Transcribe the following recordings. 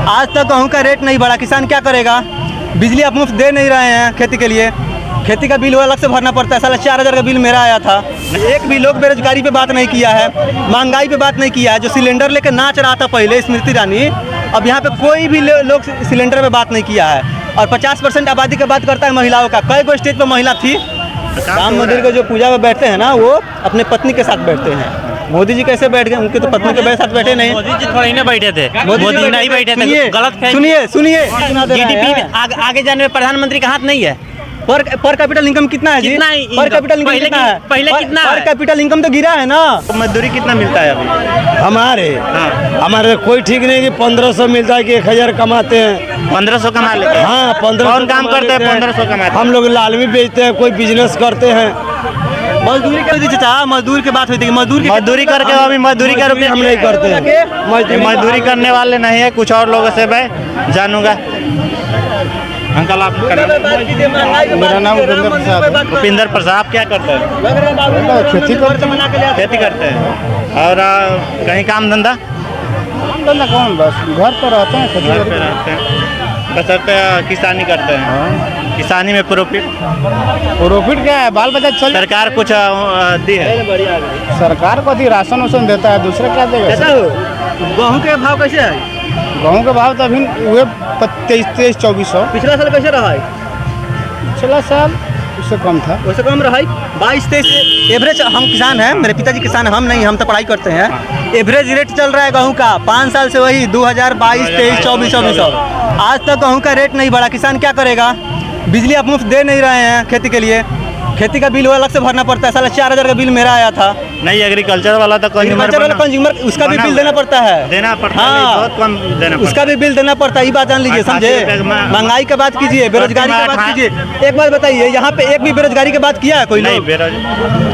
आज तक गेहूँ का रेट नहीं बढ़ा, किसान क्या करेगा? बिजली आप मुफ्त दे नहीं रहे हैं खेती के लिए, खेती का बिल वो अलग से भरना पड़ता है। साला 4000 का बिल मेरा आया था। एक भी लोग बेरोजगारी पे बात नहीं किया है, महंगाई पे बात नहीं किया है। जो सिलेंडर लेकर नाच रहा था पहले स्मृति ईरानी, अब यहाँ पे कोई भी लोग सिलेंडर पे बात नहीं किया है। और 50% आबादी की बात करता है महिलाओं का। कई गो स्टेज पर महिला थी। राम मंदिर के जो पूजा में बैठते हैं ना, वो अपने पत्नी के साथ बैठते हैं। मोदी जी कैसे बैठ गए? उनके तो पत्नी के साथ बैठे नहीं। मोदी जी थोड़ी ना बैठे थे, मोदी जी नहीं बैठे थे। गलत सुनिए जीडीपी में आगे जाने में प्रधानमंत्री का हाथ नहीं है। पर कैपिटल इनकम कितना है जी? कितना है पर कैपिटल इनकम कितना है? पहले कितना पर कैपिटल इनकम तो गिरा है ना। मजदूरी कितना मिलता है अभी? हमारे कोई ठीक नहीं कि 1500 मिलता है कि 1000 कमाते हैं। 1500 कमा लेते हैं। हाँ, 1500 कौन काम करते हैं? 1500 कमाते हैं। हम लोग लालमी बेचते हैं, कोई बिजनेस करते हैं। मजदूरी कर दीजिए चाचा, मजदूर की बात हुई थी। मजदूरी करके अभी मजदूरी का रुपया हम नहीं करते हैं। मजदूरी करने वाले नहीं है, कुछ और लोगों से मैं जानूंगा। अंकल आप मेरा नाम उपेंद्र प्रसाद है। उपेंद्र प्रसाद, आप क्या करते हैं? खेती करते हैं। और कहीं काम धंधा? कौन, बस घर पर रहते हैं, घर पे रहते हैं, बस किसानी करते हैं। किसानी में प्रॉफिट क्या है? बाल बच्चा चल। सरकार कुछ दी है? सरकार को दी राशन वासन देता है, दूसरा क्या देगा? गेहूँ के भाव कैसे है? गेहूँ के भाव तो अभी हुए 2300-2400। पिछला साल कैसे रहा है? पिछला साल उससे कम था। उससे कम रहा है 22-23 एवरेज। हम किसान हैं, मेरे पिताजी किसान हैं, हम नहीं, हम तो पढ़ाई करते हैं। एवरेज रेट चल रहा है गेहूँ का 5 साल से वही 2022, 23, 24। आज तक गेहूँ का रेट नहीं बढ़ा, किसान क्या करेगा? बिजली आप मुफ्त दे नहीं रहे हैं खेती के लिए, खेती का बिल वो अलग से भरना पड़ता है। साला 4000 का बिल मेरा आया था। नहीं, एग्रीकल्चर वाला तो कंज्यूमर उसका भी बिल देना पड़ता है। हाँ, बहुत कम देना पड़ता उसका भी बिल देना पड़ता है। ये बात जान लीजिए, समझे? महंगाई की बात कीजिए, बेरोजगारी की बात कीजिए। एक बात बताइए, यहाँ पे एक भी बेरोजगारी की बात किया है कोई लोग?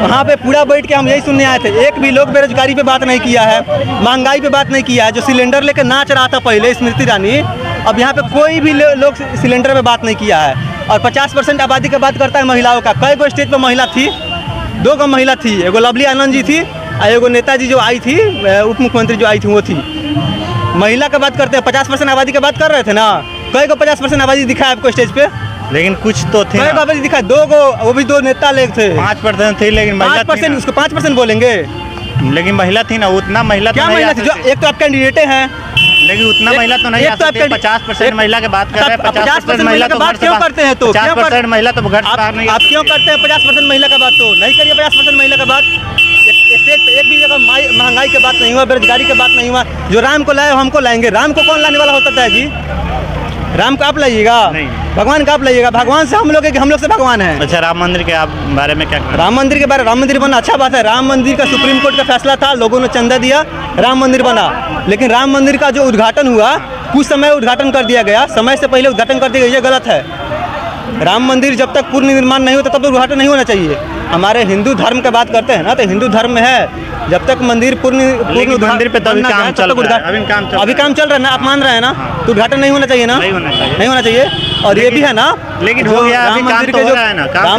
वहाँ पे पूरा बैठ के हम यही सुनने आए थे, एक भी लोग बेरोजगारी पे बात नहीं किया है, महंगाई पे बात नहीं किया है। जो सिलेंडर लेकर नाच रहा था पहले स्मृति ईरानी, अब यहाँ पे कोई भी लोग सिलेंडर पे बात नहीं किया है। और 50% आबादी की बात करता है महिलाओं का। कई गो स्टेज पर महिला थी, 2 गो महिला थी। एगो लवली आनंद जी थी और एगो नेताजी जो आई थी, उप मुख्यमंत्री जो आई थी, वो थी। महिला का बात करते हैं, 50% आबादी की बात कर रहे थे ना। कई गो 50% आबादी दिखा है आपको स्टेज पे? लेकिन कुछ तो थे। कई गो आबादी दिखा? 2 गो, वो भी 2 नेता लोग थे। 5% थी, लेकिन 5%, उसको 5% बोलेंगे? लेकिन महिला थी ना, उतना महिला क्या महिला थी? जो एक तो आप कैंडिडेटे हैं, लेकिन उतना महिला तो नहीं आ सकती। 50% महिला की बात कर रहे हैं। 50% महिला का बात क्यों करते हैं? तो 50% महिला तो घर से बाहर नहीं। आप क्यों करते हैं 50% महिला का बात? तो नहीं करिए 50% महिला का बात। स्टेज पे एक भी जगह महंगाई की बात नहीं हुआ, बेरोजगारी की बात नहीं हुआ। जो राम को लाए हमको लाएंगे। राम को कौन लाने वाला होता है जी? राम को आप लाइएगा? भगवान का आप लाइएगा? भगवान से हम लोग से भगवान है। अच्छा, राम मंदिर के बारे में क्या? राम मंदिर के बारे, राम मंदिर बना अच्छा बात है। राम मंदिर का सुप्रीम कोर्ट का फैसला था, लोगों ने चंदा दिया, राम मंदिर बना। लेकिन राम मंदिर का जो उद्घाटन हुआ, कुछ समय उद्घाटन कर दिया गया, समय से पहले उद्घाटन कर दिया गया, ये गलत है। राम मंदिर जब तक पूर्ण निर्माण नहीं होता तब तक उद्घाटन नहीं होना चाहिए। हमारे हिंदू धर्म की बात करते हैं ना, तो हिंदू धर्म में है जब तक मंदिर पूर्ण मंदिर पे अभी काम चल रहा है। अभी काम चल रहा है ना, आप मान रहे हैं ना? तो उद्घाटन नहीं होना चाहिए ना? नहीं होना चाहिए। और ये भी है ना, लेकिन हो गया, राम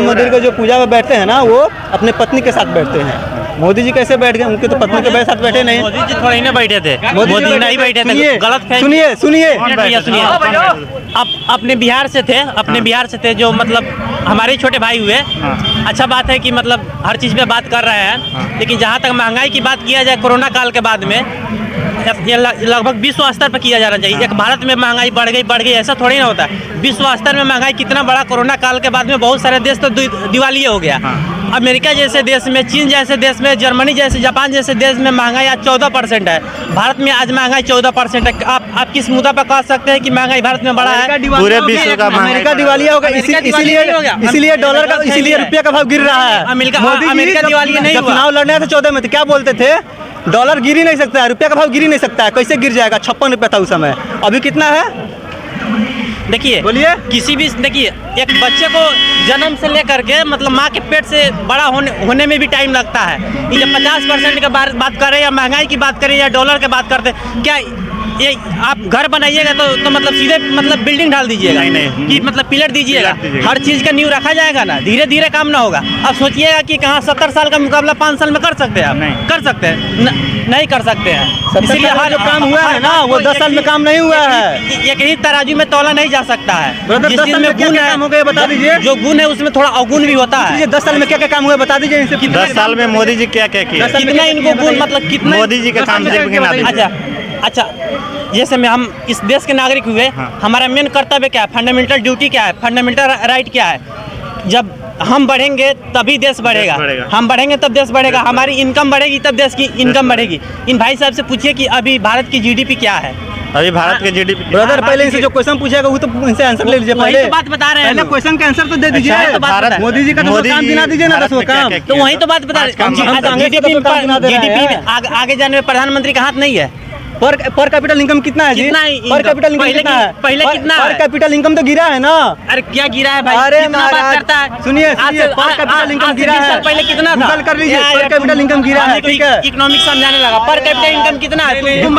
मंदिर के जो पूजा में बैठते हैं ना, वो अपने पत्नी के साथ बैठते हैं। मोदी जी कैसे बैठ गए? उनके तो पत्नी के साथ बैठे नहीं। मोदी जी थोड़ी ना बैठे थे, मोदी जी नहीं बैठे थे। गलत। सुनिए आप अपने बिहार से थे, जो मतलब हमारे छोटे भाई हुए। अच्छा बात है कि मतलब हर चीज़ पे बात कर रहे हैं। लेकिन जहाँ तक महंगाई की बात किया जाए, कोरोना काल के बाद में ये लगभग विश्व स्तर पर किया जाना चाहिए। एक भारत में महंगाई बढ़ गई, ऐसा थोड़ी ना होता है। विश्व स्तर में महंगाई कितना बड़ा, कोरोना काल के बाद में बहुत सारे देश तो दिवालिया हो गया। अमेरिका जैसे देश में, चीन जैसे देश में, जर्मनी जैसे, जापान जैसे देश में महंगाई आज 14% है। भारत में आज महंगाई 14% है। आप किस मुद्दा पर कह सकते हैं कि महंगाई भारत में बढ़ा है? पूरे विश्व का अमेरिका दिवालिया होगा, इसीलिए डॉलर का, इसीलिए रुपया का भाव गिर रहा है। अमेरिका दिवालिया नहीं हुआ। चुनाव लड़ने थे 14 में, तो क्या बोलते थे? डॉलर गिर ही नहीं सकता है, रुपया का भाव गिर ही नहीं सकता है। कैसे गिर जाएगा? 56 रुपया था उस समय, अभी कितना है? देखिए, बोलिए। किसी भी देखिए, एक बच्चे को जन्म से लेकर के मतलब माँ के पेट से बड़ा होने में भी टाइम लगता है। ये 50% की बात करें या महंगाई की बात करें या डॉलर की बात करते, क्या ये आप घर बनाइएगा तो मतलब सीधे मतलब बिल्डिंग डाल दीजिएगा, नहीं। कि मतलब पिलर दीजिएगा, दीजिएगा। हर चीज़ का नींव रखा जाएगा ना, धीरे धीरे काम ना होगा। अब सोचिएगा कि कहाँ 70 साल का मुकाबला 5 साल में कर सकते हैं आप? नहीं। कर सकते हैं? नहीं कर सकते हैं। इसलिए जो काम हुआ है ना वो 10 साल में काम नहीं हुआ है। एक ही तराजू में तोला नहीं जा सकता है। ब्रदर, जिस 10 चीज़ साल में में क्या गुण क्या है, काम हो गए बता दीजिए। जो गुण है उसमें थोड़ा अवगुण भी होता है। 10 साल में क्या क्या काम हुआ बता दीजिए इनसे। 10 साल में मोदी जी क्या क्या किया? 10 साल में कितना क्या इनको किया गुण बताइए? मतलब कितना मोदी जी का 10 साल काम में सिर्फ क्या गिना किया दीजिए। अच्छा, जैसे में हम इस देश के नागरिक हुए, हमारा मेन कर्तव्य क्या है, फंडामेंटल ड्यूटी क्या है, फंडामेंटल राइट क्या है? जब हम बढ़ेंगे तभी देश बढ़ेगा, बढ़ेगा। हम बढ़ेंगे तब देश बढ़ेगा, हमारी इनकम बढ़ेगी तब देश की इनकम बढ़ेगी। इन भाई साहब से पूछिए कि अभी भारत की जीडीपी क्या है। अभी भारत के जीडीपी ब्रदर पहले इनसे जो क्वेश्चन पूछेगा वो तो इनसे आंसर ले लीजिए। वही पहले तो बात बता रहे हैं पहले लोग। क्वेश्चन का आंसर तो दे दीजिए। अच्छा, तो बात भारत- बता- मोदी जी का तो मोदी काम जी गिना दीजिए ना, भारत 10 में क्या काम। क्या तो वही तो बात बता आज काम रहे किया। हम तो जीडीपी काम गिना दे रहे जीडीपी हैं। में आगे जाने में प्रधानमंत्री का हाथ नहीं है। पर कैपिटल इनकम कितना है जी? कितना है पर income? कैपिटल इनकम पहले कितना है? पहले कितना पर है? कैपिटल इनकम तो गिरा है ना। अरे क्या गिरा है भाई? अरे कितना बात महाराज, करता है? सुनिए आज सुनिए, से- पर आज- कैपिटल आज इनकम से गिरा 20 साल है। पहले कितना था? गूगल कर लीजिए, यार, पर कैपिटल इनकम गिरा है, हमने तो ठीक है। इकोनॉमिक्स समझाने लगा, पर कैपिटल इनकम कितना है? तुम